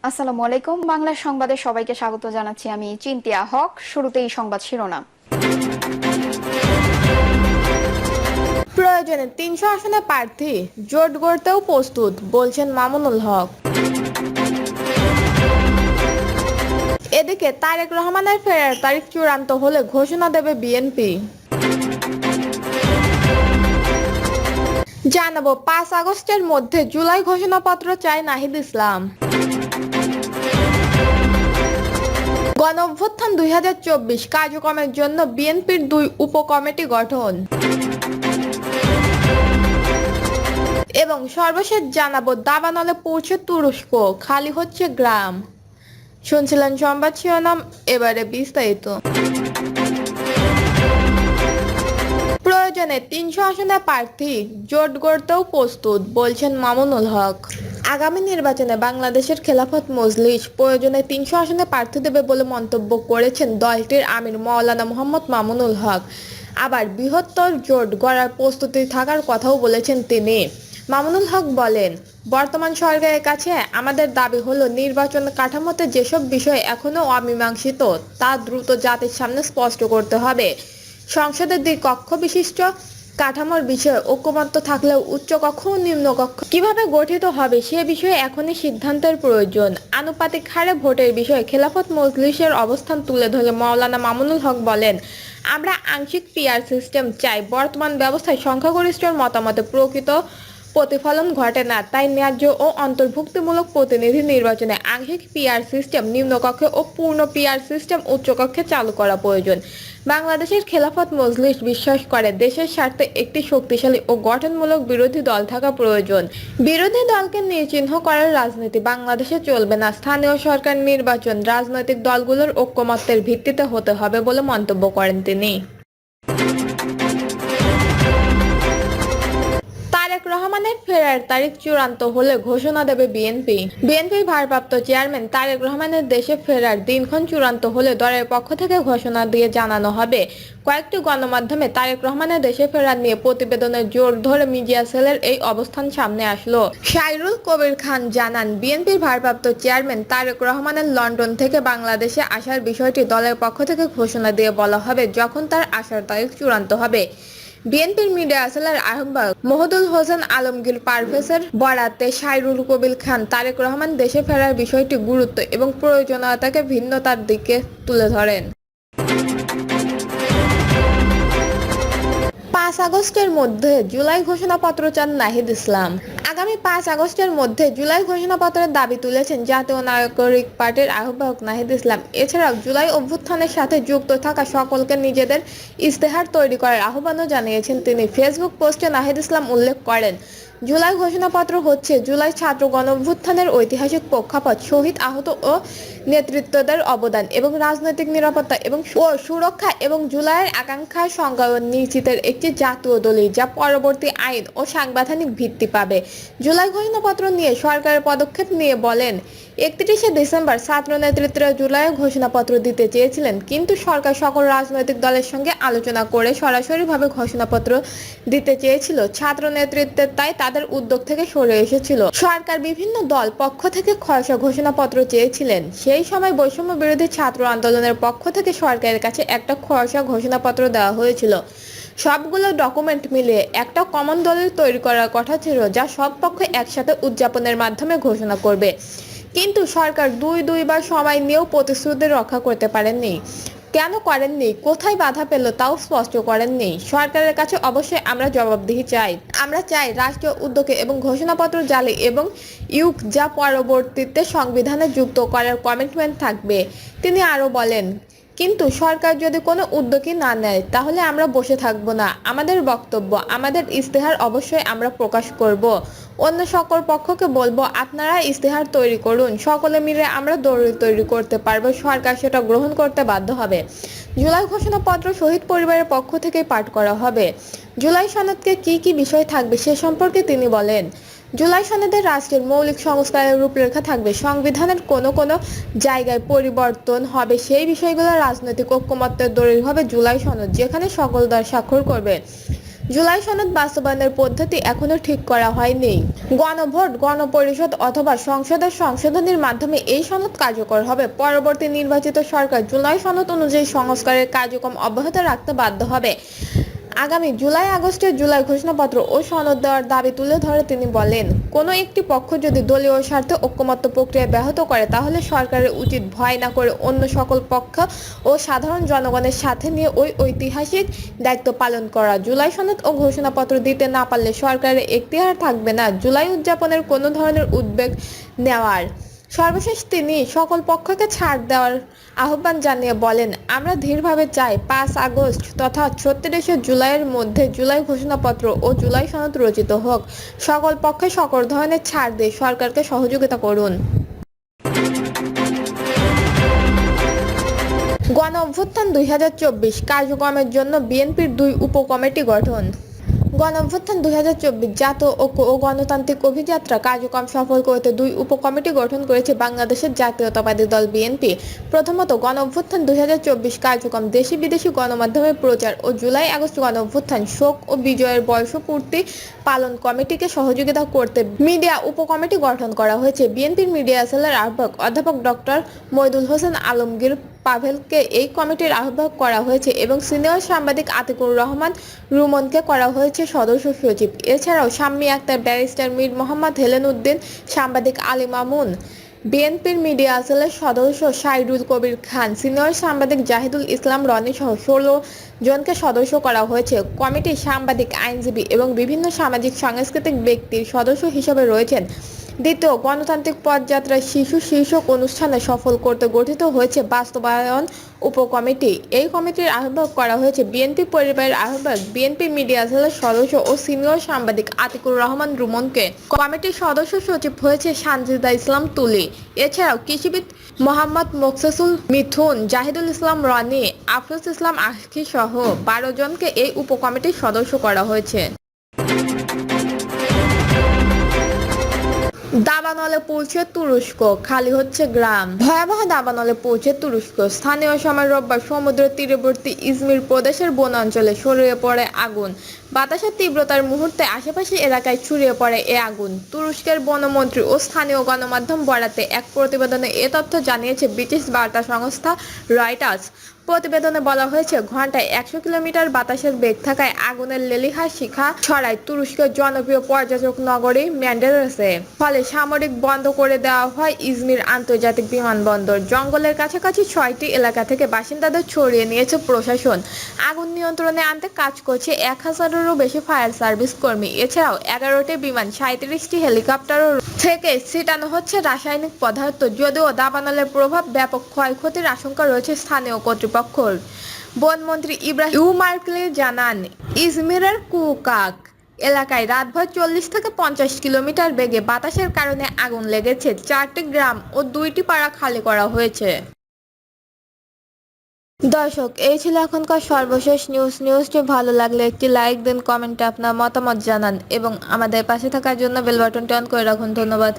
আসসালামু আলাইকুম। বাংলা সংবাদে সবাইকে স্বাগত জানাচ্ছি। আমি চিন্তিয়া হক। শুরুতেই সংবাদ শিরোনাম। প্রয়োজনে ৩০০ আসনে প্রার্থী জোট গড়তেও প্রস্তুত বলছেন মামুনুল হক। এদিকে তারেক রহমানের ফেরার তারিখ চূড়ান্ত হলে ঘোষণা দেবে বিএনপি। জানাবো ৫ আগস্টের মধ্যে জুলাই ঘোষণাপত্র চায় নাহিদ ইসলাম। গণঅভ্যুত্থান ২০২৪ কার্যক্রমের জন্য বিএনপির ২ উপকমিটি গঠন। এবং সর্বশেষ জানাবো দাবানলে পৌঁছে তুরস্ক, খালি হচ্ছে গ্রাম। শুনছিলেন সংবাদ শিরোনাম, এবারে বিস্তারিত। প্রয়োজনে ৩০০ আসনে প্রার্থী জোট গড়তেও প্রস্তুত বলছেন মামুনুল হক। আগামী নির্বাচনে বাংলাদেশের খেলাফত মজলিস প্রয়োজনে ৩০০ আসনে প্রার্থী দেবে বলে মন্তব্য করেছেন দলটির আমির মাওলানা মোহাম্মদ মামুনুল হক। আবার বৃহত্তর জোট গড়ার প্রস্তুতি থাকার কথাও বলেছেন তিনি। মামুনুল হক বলেন, বর্তমান সরকারের কাছে আমাদের দাবি হলো নির্বাচন কাঠামোতে যেসব বিষয় এখনো অমীমাংসিত তা দ্রুত জাতির সামনে স্পষ্ট করতে হবে। সংসদের দ্বিকক্ষ বিশিষ্ট কাঠামোর বিষয়ে ঐকমত্য থাকলেও উচ্চকক্ষ ও নিম্নকক্ষ কিভাবে গঠিত হবে সে বিষয়ে এখনই সিদ্ধান্তের প্রয়োজন। আনুপাতিক হারে ভোটের বিষয়ে খেলাফত মজলিসের অবস্থান তুলে ধরে মাওলানা মামুনুল হক বলেন, আমরা আংশিক পিআর সিস্টেম চাই। বর্তমান ব্যবস্থায় সংখ্যাগরিষ্ঠের মতামতে প্রকৃত প্রতিফলন ঘটে না, তাই ন্যায্য ও অন্তর্ভুক্তিমূলক প্রতিনিধি নির্বাচনে আংশিক পিআর সিস্টেম নিম্নকক্ষে ও পূর্ণ পিআর সিস্টেম উচ্চকক্ষে চালু করা প্রয়োজন। বাংলাদেশের খেলাফত মজলিস বিশ্বাস করে দেশের স্বার্থে একটি শক্তিশালী ও গঠনমূলক বিরোধী দল থাকা প্রয়োজন। বিরোধী দলকে নিশ্চিহ্ন করার রাজনীতি বাংলাদেশে চলবে না। স্থানীয় সরকার নির্বাচন রাজনৈতিক দলগুলোর ঐকমত্যের ভিত্তিতে হতে হবে বলে মন্তব্য করেন তিনি। তারেক রহমানের ফেরার তারিখ চূড়ান্ত হলে ঘোষণা দেবে বিএনপি। বিএনপির ভারপ্রাপ্ত চেয়ারম্যান তারেক রহমানের দেশে ফেরার দিনক্ষণ চূড়ান্ত হলে দলের পক্ষ থেকে ঘোষণা দিয়ে জানানো হবে। কয়েকটি গণমাধ্যমে তারেক রহমানের দেশে ফেরার নিয়ে প্রতিবেদনের জোর ধরে মিডিয়া সেলের এই অবস্থান সামনে আসলো। সাইরুল কবির খান জানান, বিএনপির ভারপ্রাপ্ত চেয়ারম্যান তারেক রহমানের লন্ডন থেকে বাংলাদেশে আসার বিষয়টি দলের পক্ষ থেকে ঘোষণা দিয়ে বলা হবে যখন তার আসার তারিখ চূড়ান্ত হবে। বিএনপির মিডিয়া সেলের আহ্বায়ক মহদুল হোসেন আলমগীর পারভেজের বরাতে সাইরুল কবির খান তারেক রহমান দেশে ফেরার বিষয়টি গুরুত্ব এবং প্রয়োজনীয়তাকে ভিন্নতার দিকে তুলে ধরেন। ৫ আগস্টের মধ্যে জুলাই ঘোষণাপত্র চান নাহিদ ইসলাম। আগামী ৫ আগস্টের মধ্যে জুলাই ঘোষণাপত্রের দাবি তুলেছেন জাতীয় নাগরিক পার্টির আহ্বায়ক নাহিদ ইসলাম। এছাড়াও জুলাই অভ্যুত্থানের সাথে যুক্ত থাকা সকলকে নিজেদের ইশতেহার তৈরি করার আহ্বানও জানিয়েছেন তিনি। ফেসবুক পোস্টে নাহিদ ইসলাম উল্লেখ করেন, জুলাই ঘোষণাপত্র হচ্ছে জুলাই ছাত্র গণঅভ্যুত্থানের ঐতিহাসিক প্রেক্ষাপট, শহীদ আহত ও নেতৃত্বদের অবদান এবং রাজনৈতিক নিরাপত্তা এবং সুরক্ষা এবং জুলাইয়ের আকাঙ্ক্ষা সংজ্ঞায়ন নিশ্চিতের একটি জাতীয় দলিল যা পরবর্তী আইন ও সাংবিধানিক ভিত্তি পাবে। জুলাই ঘোষণাপত্র নিয়ে সরকারের পদক্ষেপ নিয়ে বলেন, ৩১শে ডিসেম্বর ছাত্র নেতৃত্বরা জুলাই ঘোষণাপত্র দিতে চেয়েছিলেন, কিন্তু সরকার সকল রাজনৈতিক দলের সঙ্গে আলোচনা করে সরাসরিভাবে ঘোষণাপত্র দিতে চেয়েছিল। ছাত্র নেতৃত্বের তাই তাদের উদ্যোগ থেকে সরে এসেছিল। সরকার বিভিন্ন দল পক্ষ থেকে খসড়া ঘোষণাপত্র চেয়েছিলেন। সেই সময় বৈষম্য বিরোধী ছাত্র আন্দোলনের পক্ষ থেকে সরকারের কাছে একটা খসড়া ঘোষণাপত্র দেওয়া হয়েছিল। সবগুলো ডকুমেন্ট মিলিয়ে একটা কমন দলিল তৈরি করার কথা ছিল যা সব পক্ষ একসাথে উদযাপনের মাধ্যমে ঘোষণা করবে, কিন্তু সরকার দুইবার সময় নিয়েও প্রতিশ্রুতি রক্ষা করতে পারেননি। কেন করেননি, কোথায় বাধা পেল তাও স্পষ্ট করেননি। সরকারের কাছে অবশ্যই আমরা জবাবদিহি চাই। আমরা চাই রাষ্ট্রীয় উদ্যোগে এবং ঘোষণাপত্র জালি এবং ইউক যা পরবর্তীতে সংবিধানে যুক্ত করার কমিটমেন্ট থাকবে। তিনি আরও বলেন, কিন্তু সরকার যদি কোনো উদ্যোগই না নেয় তাহলে আমরা বসে থাকবো না। আমাদের বক্তব্য, আমাদের ইশতেহার অবশ্যই আমরা প্রকাশ করব। অন্য সকল পক্ষকে বলবো, আপনারা ইশতেহার তৈরি করুন, সকলে মিলে আমরা দলিল তৈরি করতে পারবো, সরকার সেটা গ্রহণ করতে বাধ্য হবে। জুলাই ঘোষণাপত্র শহীদ পরিবারের পক্ষ থেকে পাঠ করা হবে। জুলাই সনদকে কি বিষয় থাকবে সে সম্পর্কে তিনি বলেন, জুলাই সনদে রাষ্ট্রের মৌলিক সংস্কারের রূপরেখা থাকবে, সংবিধানের কোনো জায়গায় পরিবর্তন হবে, সেই বিষয়গুলো রাজনৈতিক ঐকমত্যের দলিল হবে জুলাই সনদ, যেখানে সকল দল স্বাক্ষর করবে। জুলাই সনদ বাস্তবায়নের পদ্ধতি এখনো ঠিক করা হয়নি। গণভোট, গণপরিষদ অথবা সংসদের সংশোধনীর মাধ্যমে এই সনদ কার্যকর হবে। পরবর্তী নির্বাচিত সরকার জুলাই সনদ অনুযায়ী সংস্কারের কার্যক্রম অব্যাহত রাখতে বাধ্য হবে। আগামী জুলাই-আগস্টে জুলাই ঘোষণাপত্র ও সনদ দেওয়ার দাবি তুলে ধরে তিনি বলেন, কোনো একটি পক্ষ যদি দলীয় স্বার্থে ঐকমত্য প্রক্রিয়া ব্যাহত করে তাহলে সরকারের উচিত ভয় না করে অন্য সকল পক্ষ ও সাধারণ জনগণের সাথে নিয়ে ওই ঐতিহাসিক দায়িত্ব পালন করা। জুলাই সনদ ও ঘোষণাপত্র দিতে না পারলে সরকারের এখতিয়ার থাকবে না জুলাই উদযাপনের কোনো ধরনের উদ্যোগ নেওয়ার। সর্বশেষ তিনি সকল পক্ষকে ছাড় দেওয়ার আহ্বান জানিয়ে বলেন, আমরা ধীরভাবে চাই 5 আগস্ট তথা 36শে জুলাইয়ের মধ্যে জুলাই ঘোষণাপত্র ও জুলাই সনদ রচিত হোক। সকল পক্ষে সকল ধরনের ছাড় দিয়ে সরকারকে সহযোগিতা করুন। গণ অভ্যুত্থান 2024 কার্যক্রমের জন্য বিএনপির 2 উপকমিটি গঠন। গণ অভ্যুত্থান 2024 জাতীয় ঐক্য ও গণতান্ত্রিক অভিযাত্রা কার্যক্রম সফল করতে 2 উপকমিটি গঠন করেছে বাংলাদেশের জাতীয়তাবাদী দল বিএনপি। প্রথমত, গণ অভ্যুত্থান 2024 কার্যক্রম দেশি বিদেশি গণমাধ্যমে প্রচার ও জুলাই-আগস্ট গণ অভ্যুত্থান শোক ও বিজয়ের বর্ষপূর্তি পালন কমিটিকে সহযোগিতা করতে মিডিয়া উপকমিটি গঠন করা হয়েছে। বিএনপির মিডিয়া সেলের আহ্বায়ক অধ্যাপক ডক্টর মইদুল হোসেন আলমগীর পাভেলকে এই কমিটির আহ্বায়ক করা হয়েছে এবং সিনিয়র সাংবাদিক আতিকুর রহমান রুমনকে করা হয়েছে সদস্য সচিব। এছাড়াও শাম্মী আক্তার, ব্যারিস্টার মীর মোহাম্মদ হেলেন উদ্দিন, সাংবাদিক আলী মামুন, বিএনপির মিডিয়া সেলের সদস্য সাইদুল কবির খান, সিনিয়র সাংবাদিক জাহিদুল ইসলাম রনি সহ 16 জনকে সদস্য করা হয়েছে। কমিটির সাংবাদিক, আইনজীবী এবং বিভিন্ন সামাজিক সাংস্কৃতিক ব্যক্তির সদস্য হিসেবে রয়েছেন। দ্বিতীয়, গণতান্ত্রিক পদযাত্রা শিশু শীর্ষক অনুষ্ঠানে সফল করতে গঠিত হয়েছে বাস্তবায়ন উপকমিটি। এই কমিটির আহ্বায়ক করা হয়েছে বিএনপি পরিবারের আহ্বায়ক, বিএনপি মিডিয়া সেলের সদস্য ও সিনিয়র সাংবাদিক আতিকুর রহমান রুমনকে। কমিটির সদস্য সচিব হয়েছে সানজিদা ইসলাম তুলি। এছাড়াও কৃষিবিদ মোহাম্মদ মোকসেসুল মিথুন, জাহিদুল ইসলাম রনি, আফরোজ ইসলাম আখি সহ 12 জনকে এই উপকমিটির সদস্য করা হয়েছে। দাবানলে পৌঁছে তুরস্ক, খালি হচ্ছে গ্রাম। ভয়াবহ দাবানলে পৌঁছে তুরস্ক। স্থানীয় সময় রোববার সমুদ্র তীরবর্তী ইজমির প্রদেশের বনাঞ্চলে ছড়িয়ে পড়ে আগুন। বাতাসের তীব্রতার মুহূর্তে আশেপাশে এলাকায় ছড়িয়ে পড়ে এ আগুন। তুরস্কের বনমন্ত্রী ও স্থানীয় গণমাধ্যম বরাতে এক প্রতিবেদনে এ তথ্য জানিয়েছে ব্রিটিশ বার্তা সংস্থা রয়টার্স। প্রতিবেদনে বলা হয়েছে, ঘন্টায় 100 কিলোমিটার বাতাসের বেগ থাকায় আগুনের লেলিহার শিখা ছড়ায় তুরস্কের জনপ্রিয় পর্যটক নগরী ম্যান্ডেলেসে। ফলে সামরিক বন্ধ করে দেওয়া হয় ইজমির আন্তর্জাতিক বিমানবন্দর। জঙ্গলের কাছাকাছি 6টি এলাকা থেকে বাসিন্দাদের ছড়িয়ে নিয়েছে প্রশাসন। আগুন নিয়ন্ত্রণে আনতে কাজ করছে 1000-এরও বেশি ফায়ার সার্ভিস কর্মী। এছাড়াও 11টি বিমান, 37টি হেলিকপ্টারও থেকে ছিটানো হচ্ছে রাসায়নিক পদার্থ। যদিও দাবানলের প্রভাব ব্যাপক ক্ষয়ক্ষতির আশঙ্কা রয়েছে স্থানীয় কর্তৃপক্ষের। বনমন্ত্রী ইব্রাহিম ইউমার্কলি জানান, ইজমিরের কুকাক এলাকায় রাতভর 40 থেকে 50 কিলোমিটার বেগে বাতাসের কারণে আগুন লেগেছে। 4টি গ্রাম ও 2টি পাড়া খালি করা হয়েছে। দর্শক, এই ছিল এখনকার সর্বশেষ নিউজটি ভালো লাগলে একটি লাইক দিন, কমেন্টে আপনার মতামত জানান এবং আমাদের পাশে থাকার জন্য বেল বাটনটি অন করে রাখুন। ধন্যবাদ।